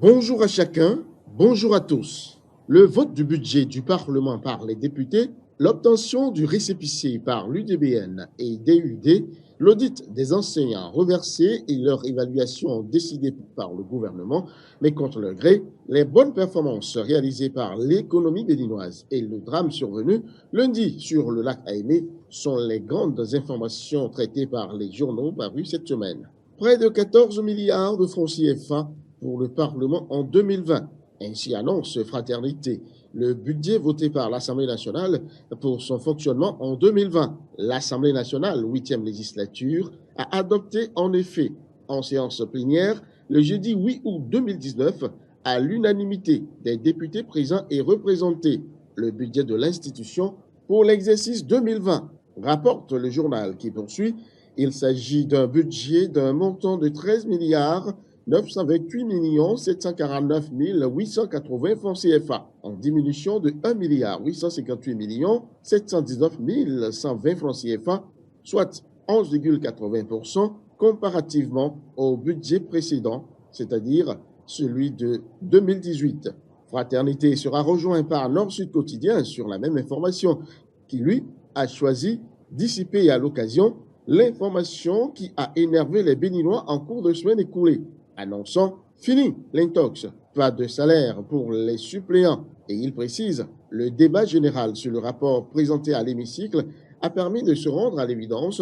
Bonjour à chacun, bonjour à tous. Le vote du budget du Parlement par les députés, l'obtention du récépissé par l'UDBN et DUD, l'audit des enseignants reversés et leur évaluation décidée par le gouvernement, mais contre leur gré, les bonnes performances réalisées par l'économie béninoise et le drame survenu lundi sur le lac Aimé sont les grandes informations traitées par les journaux parus cette semaine. Près de 14 milliards de francs CFA pour le Parlement en 2020. Ainsi annonce Fraternité le budget voté par l'Assemblée nationale pour son fonctionnement en 2020. L'Assemblée nationale, 8e législature, a adopté en effet en séance plénière le jeudi 8 août 2019 à l'unanimité des députés présents et représentés le budget de l'institution pour l'exercice 2020, rapporte le journal qui poursuit. Il s'agit d'un budget d'un montant de 13 milliards 928 749 880 francs CFA, en diminution de 1 milliard 858 719 120 francs CFA, soit 11,80% comparativement au budget précédent, c'est-à-dire celui de 2018. Fraternité sera rejoint par Nord-Sud Quotidien sur la même information, qui lui a choisi dissiper à l'occasion l'information qui a énervé les Béninois en cours de semaine écoulée, annonçant « Fini l'intox, pas de salaire pour les suppléants ». Et il précise « Le débat général sur le rapport présenté à l'hémicycle a permis de se rendre à l'évidence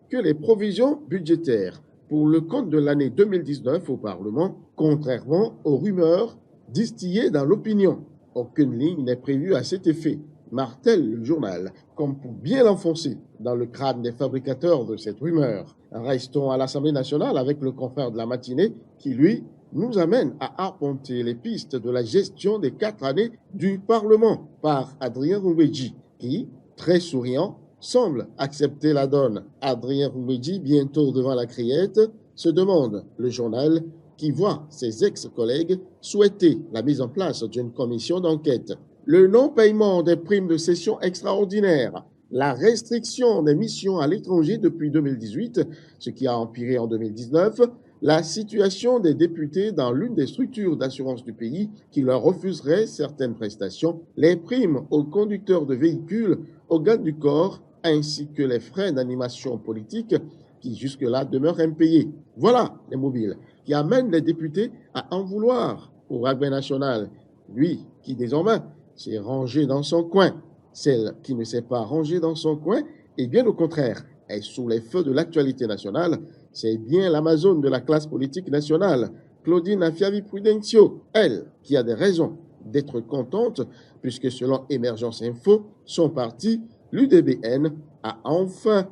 que les provisions budgétaires pour le compte de l'année 2019 au Parlement, contrairement aux rumeurs distillées dans l'opinion. Aucune ligne n'est prévue à cet effet, martèle le journal, comme pour bien l'enfoncer dans le crâne des fabricateurs de cette rumeur. Restons à l'Assemblée nationale avec le confrère de la matinée qui, lui, nous amène à arpenter les pistes de la gestion des 4 années du Parlement par Adrien Rouméji, qui, très souriant, semble accepter la donne. Adrien Rouméji, bientôt devant la criette, se demande, le journal, qui voit ses ex-collègues souhaiter la mise en place d'une commission d'enquête. Le non-paiement des primes de session extraordinaire, la restriction des missions à l'étranger depuis 2018, ce qui a empiré en 2019, la situation des députés dans l'une des structures d'assurance du pays qui leur refuserait certaines prestations, les primes aux conducteurs de véhicules, aux gardes du corps, ainsi que les frais d'animation politique qui jusque-là demeurent impayés. Voilà les mobiles qui amènent les députés à en vouloir au Ragbin national, lui qui désormais s'est rangé dans son coin. Celle qui ne s'est pas rangée dans son coin, et bien au contraire, est sous les feux de l'actualité nationale. C'est bien l'Amazone de la classe politique nationale, Claudine Afiavi-Prudencio, elle qui a des raisons d'être contente, puisque selon Émergence Info, son parti, l'UDBN, a enfin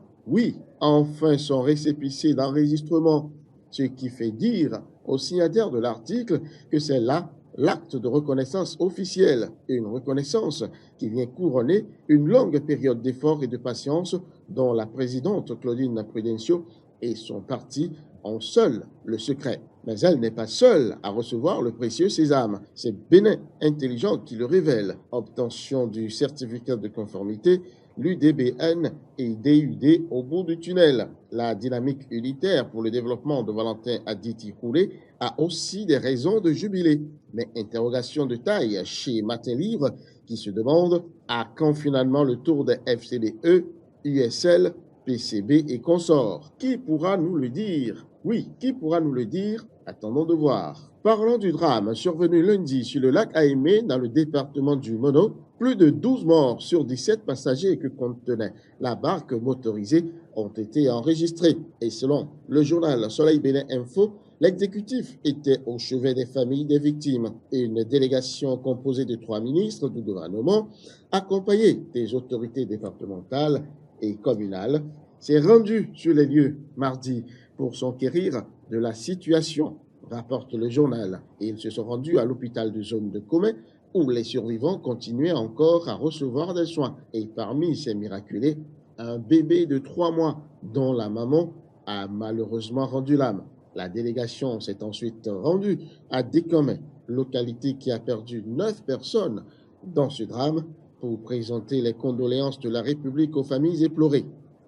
son récépissé d'enregistrement, ce qui fait dire aux signataires de l'article que c'est là l'acte de reconnaissance officielle, une reconnaissance qui vient couronner une longue période d'efforts et de patience dont la présidente Claudine Prudencio et son parti ont seul le secret. Mais elle n'est pas seule à recevoir le précieux sésame. C'est Bénin Intelligent qui le révèle. Obtention du certificat de conformité, l'UDBN et DUD au bout du tunnel. La dynamique unitaire pour le développement de Valentin Aditi Roulé a aussi des raisons de jubiler. Mais interrogation de taille chez Matin Livre qui se demande à quand finalement le tour des FCDE, USL, PCB et consorts. Qui pourra nous le dire? Oui, qui pourra nous le dire? Attendons de voir. Parlons du drame survenu lundi sur le lac Aimé dans le département du Mono. Plus de 12 morts sur 17 passagers que contenait la barque motorisée ont été enregistrés. Et selon le journal Soleil Bénin Info, l'exécutif était au chevet des familles des victimes. Une délégation composée de 3 ministres du gouvernement, accompagnée des autorités départementales et communales, s'est rendue sur les lieux mardi pour s'enquérir de la situation, rapporte le journal. Et ils se sont rendus à l'hôpital de zone de Comé où les survivants continuaient encore à recevoir des soins. Et parmi ces miraculés, un bébé de 3 mois dont la maman a malheureusement rendu l'âme. La délégation s'est ensuite rendue à Décomé, localité qui a perdu 9 personnes dans ce drame, pour présenter les condoléances de la République aux familles éplorées.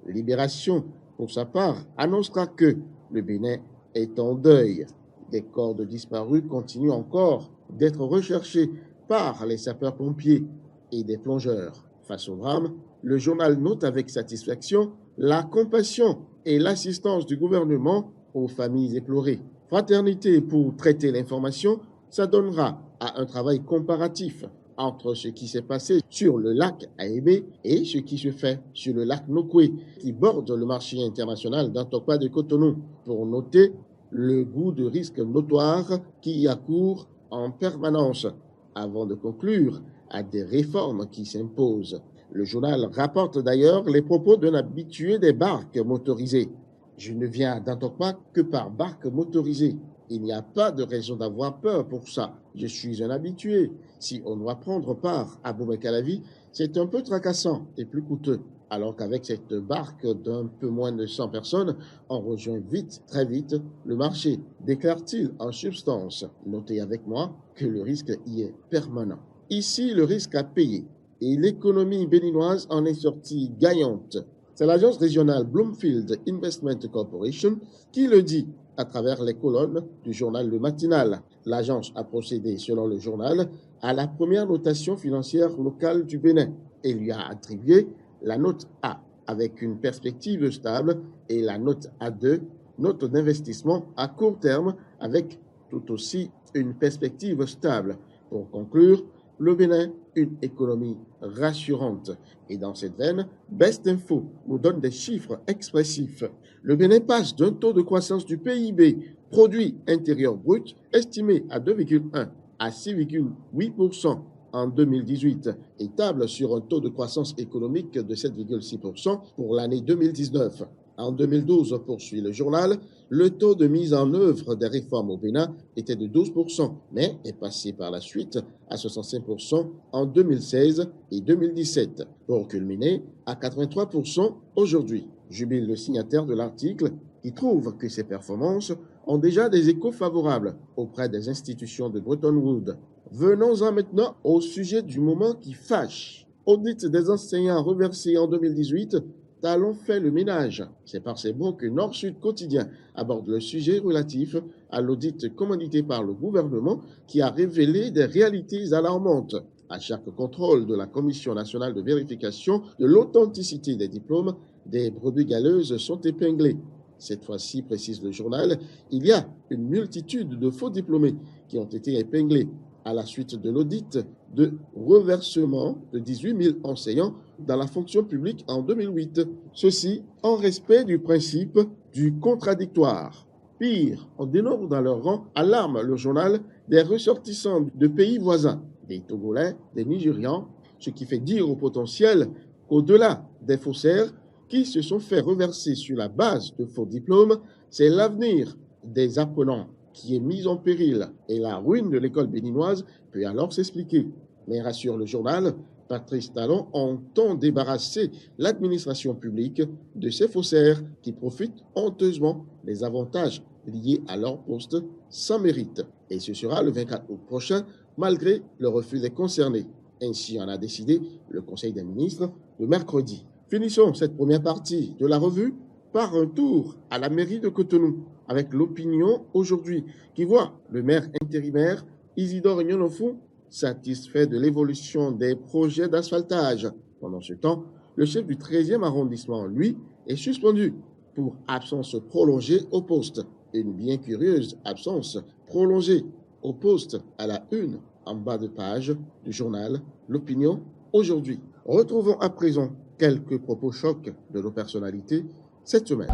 Libération, pour sa part, annoncera que le Bénin est en deuil. Des corps de disparus continuent encore d'être recherchés par les sapeurs-pompiers et des plongeurs. Face au drame, le journal note avec satisfaction la compassion et l'assistance du gouvernement aux familles éplorées. Fraternité pour traiter l'information, ça donnera à un travail comparatif entre ce qui s'est passé sur le lac Aébé et ce qui se fait sur le lac Nokoué, qui borde le marché international d'Antokwa de Cotonou, pour noter le goût de risque notoire qui y accourt en permanence, avant de conclure à des réformes qui s'imposent. Le journal rapporte d'ailleurs les propos d'un habitué des barques motorisées. Je ne viens d'Antokwa que par barque motorisée. Il n'y a pas de raison d'avoir peur pour ça. Je suis un habitué. Si on doit prendre part à Boumé-Calavi, c'est un peu tracassant et plus coûteux. Alors qu'avec cette barque d'un peu moins de 100 personnes, on rejoint vite, très vite, le marché, déclare-t-il en substance. Notez avec moi que le risque y est permanent. Ici, le risque à payer. Et l'économie béninoise en est sortie gagnante. C'est l'agence régionale Bloomfield Investment Corporation qui le dit à travers les colonnes du journal Le Matinal. L'agence a procédé, selon le journal, à la première notation financière locale du Bénin et lui a attribué la note A avec une perspective stable et la note A2, note d'investissement à court terme avec tout aussi une perspective stable. Pour conclure, le Bénin, une économie rassurante. Et dans cette veine, Best Info nous donne des chiffres expressifs. Le Bénin passe d'un taux de croissance du PIB, produit intérieur brut, estimé à 2,1 à 6,8% en 2018 et table sur un taux de croissance économique de 7,6% pour l'année 2019. En 2012, poursuit le journal, le taux de mise en œuvre des réformes au Bénin était de 12%, mais est passé par la suite à 65% en 2016 et 2017, pour culminer à 83% aujourd'hui. Jubile le signataire de l'article qui trouve que ces performances ont déjà des échos favorables auprès des institutions de Bretton Woods. Venons-en maintenant au sujet du moment qui fâche. Audit des enseignants reversés en 2018, Talon fait le ménage. C'est par ces mots que Nord-Sud Quotidien aborde le sujet relatif à l'audit commandité par le gouvernement qui a révélé des réalités alarmantes. À chaque contrôle de la Commission nationale de vérification de l'authenticité des diplômes, des brebis galeuses sont épinglées. Cette fois-ci, précise le journal, il y a une multitude de faux diplômés qui ont été épinglés à la suite de l'audit de reversement de 18 000 enseignants dans la fonction publique en 2008. Ceci en respect du principe du contradictoire. Pire, on dénombre dans leur rang, alarme le journal, des ressortissants de pays voisins, des Togolais, des Nigérians, ce qui fait dire au potentiel qu'au-delà des faussaires qui se sont fait reverser sur la base de faux diplômes, c'est l'avenir des apprenants qui est mis en péril et la ruine de l'école béninoise peut alors s'expliquer. Mais rassure le journal, Patrice Talon entend débarrasser l'administration publique de ces faussaires qui profitent honteusement des avantages liés à leur poste sans mérite. Et ce sera le 24 août prochain, malgré le refus des concernés. Ainsi en a décidé le Conseil des ministres le mercredi. Finissons cette première partie de la revue par un tour à la mairie de Cotonou avec l'opinion aujourd'hui qui voit le maire intérimaire Isidore Nyonofu satisfait de l'évolution des projets d'asphaltage. Pendant ce temps, le chef du 13e arrondissement, lui, est suspendu pour absence prolongée au poste. Une bien curieuse absence prolongée au poste à la une en bas de page du journal L'Opinion aujourd'hui. Retrouvons à présent quelques propos chocs de nos personnalités cette semaine.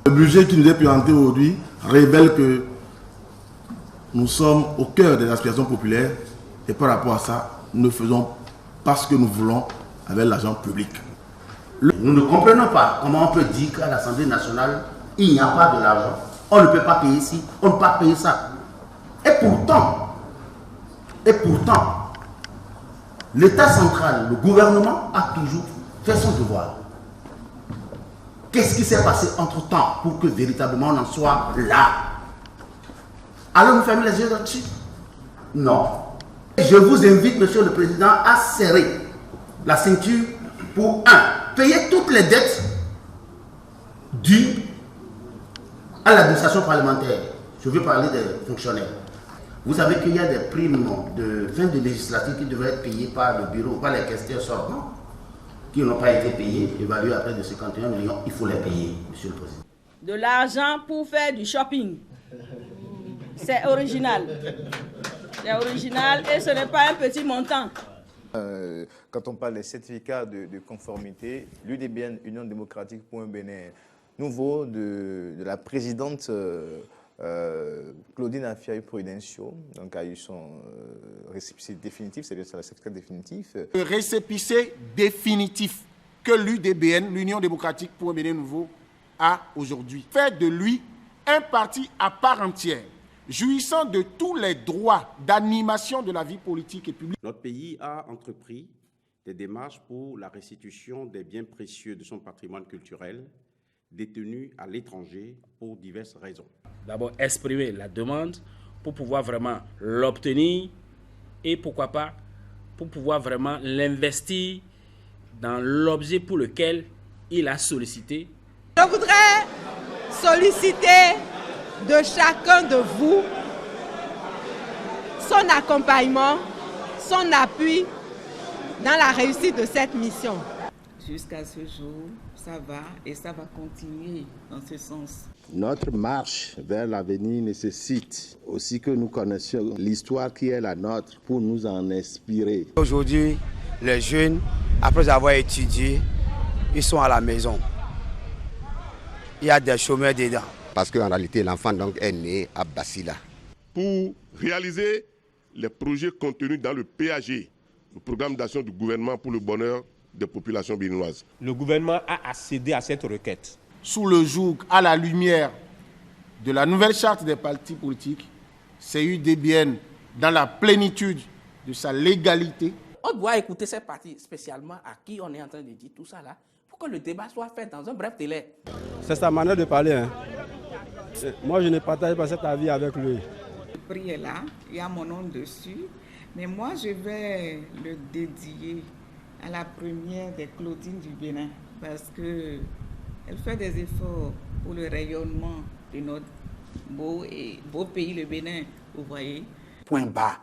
Le budget qui nous est présenté aujourd'hui révèle que nous sommes au cœur des aspirations populaires et par rapport à ça, nous ne faisons pas ce que nous voulons avec l'argent public. Nous ne comprenons pas comment on peut dire qu'à l'Assemblée nationale, il n'y a pas de l'argent. On ne peut pas payer ici, on ne peut pas payer ça. Et pourtant, l'État central, le gouvernement a toujours fait son devoir. Qu'est-ce qui s'est passé entre-temps pour que véritablement on en soit là? Allons-nous fermer les yeux là-dessus? Non. Je vous invite, Monsieur le Président, à serrer la ceinture pour payer toutes les dettes dues à l'administration parlementaire. Je veux parler des fonctionnaires. Vous savez qu'il y a des primes de fin de législature qui devaient être payées par le bureau, par les questions sortants, qui n'ont pas été payées, évaluées à près de 51 millions. Il faut les payer, Monsieur le Président. De l'argent pour faire du shopping. C'est original. C'est original et ce n'est pas un petit montant. Quand on parle des certificats de conformité, l'UDBN, Union démocratique pour un Bénin nouveau, de la présidente Claudine Afiaï-Prudencio, donc a eu son récépissé définitif, c'est-à-dire le certificat définitif. Le récépissé définitif que l'UDBN, l'Union démocratique pour un Bénin nouveau, a aujourd'hui fait de lui un parti à part entière, jouissant de tous les droits d'animation de la vie politique et publique. Notre pays a entrepris des démarches pour la restitution des biens précieux de son patrimoine culturel détenus à l'étranger pour diverses raisons. D'abord exprimer la demande pour pouvoir vraiment l'obtenir et pourquoi pas pour pouvoir vraiment l'investir dans l'objet pour lequel il a sollicité. Je voudrais solliciter de chacun de vous son accompagnement, son appui dans la réussite de cette mission. Jusqu'à ce jour, ça va et ça va continuer dans ce sens. Notre marche vers l'avenir nécessite aussi que nous connaissions l'histoire qui est la nôtre pour nous en inspirer. Aujourd'hui, les jeunes, après avoir étudié, ils sont à la maison. Il y a des chômeurs dedans. Parce qu'en réalité, l'enfant donc est né à Basila. Pour réaliser les projets contenus dans le PAG, le programme d'action du gouvernement pour le bonheur des populations béninoises. Le gouvernement a accédé à cette requête. Sous le joug, à la lumière de la nouvelle charte des partis politiques, c'est UDBN dans la plénitude de sa légalité. On doit écouter ces partis, spécialement à qui on est en train de dire tout ça là, pour que le débat soit fait dans un bref délai. C'est sa manière de parler. Hein. Moi, je ne partage pas cet avis avec lui. Le prix est là, il y a mon nom dessus, mais moi je vais le dédier à la première des Claudine du Bénin parce qu'elle fait des efforts pour le rayonnement de notre beau pays, le Bénin, vous voyez. Point bas.